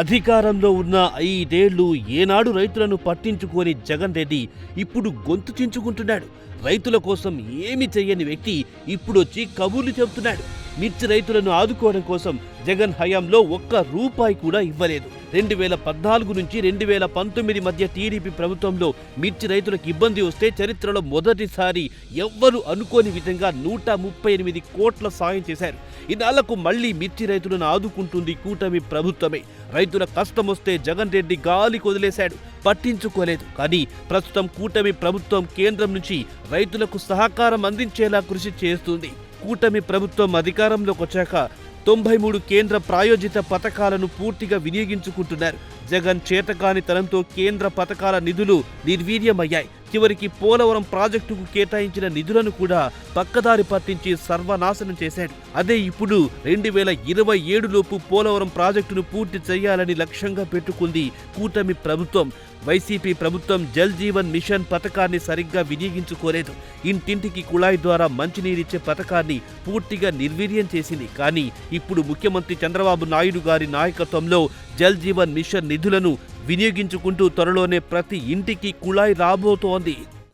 అధికారంలో ఉన్న 5 ఏళ్లు ఏనాడు రైతులను పట్టించుకోని జగన్ రెడ్డి ఇప్పుడు గొంతు చించుకుంటున్నాడు. రైతుల కోసం ఏమి చెయ్యని వ్యక్తి ఇప్పుడొచ్చి కబుర్లు చెబుతున్నాడు. మిర్చి రైతులను ఆదుకోవడం కోసం జగన్ హయాంలో ఒక్క రూపాయి కూడా ఇవ్వలేదు. 2014 నుంచి 2019 మధ్య టీడీపీ ప్రభుత్వంలో మిర్చి రైతులకు ఇబ్బంది వస్తే చరిత్రలో మొదటిసారి ఎవ్వరూ అనుకోని విధంగా 138 కోట్ల సాయం చేశారు. ఇన్నాళ్లకు మళ్లీ మిర్చి రైతులను ఆదుకుంటుంది కూటమి ప్రభుత్వమే. రైతుల కష్టం వస్తే జగన్ రెడ్డి గాలి కొదిలేశాడు, పట్టించుకోలేదు. కానీ ప్రస్తుతం కూటమి ప్రభుత్వం కేంద్రం నుంచి రైతులకు సహకారం అందించేలా కృషి చేస్తుంది. కూటమి ప్రభుత్వం అధికారంలోకి వచ్చాక 93 కేంద్ర ప్రాయోజిత పథకాలను పూర్తిగా వినియోగించుకుంటున్నారు. జగన్ చేతకానితనంతో కేంద్ర పథకాల నిధులు నిర్వీర్యమయ్యాయి. చివరికి పోలవరం ప్రాజెక్టుకు కేటాయించిన నిధులను కూడా పక్కదారి పట్టించి సర్వనాశనం చేశాడు. అదే ఇప్పుడు 2027 లోపు పోలవరం ప్రాజెక్టును పూర్తి చేయాలని లక్ష్యంగా పెట్టుకుంది కూటమి ప్రభుత్వం. వైసీపీ ప్రభుత్వం జల్ జీవన్ మిషన్ పథకాన్ని సరిగ్గా వినియోగించుకోలేదు. ఇంటింటికి కుళాయి ద్వారా మంచినీరిచ్చే పథకాన్ని పూర్తిగా నిర్వీర్యం చేసింది. కానీ ఇప్పుడు ముఖ్యమంత్రి చంద్రబాబు నాయుడు గారి నాయకత్వంలో జల్ జీవన్ మిషన్ నిధులను వినియోగించుకుంటూ త్వరలోనే ప్రతి ఇంటికి కుళాయి రాబోతోంది.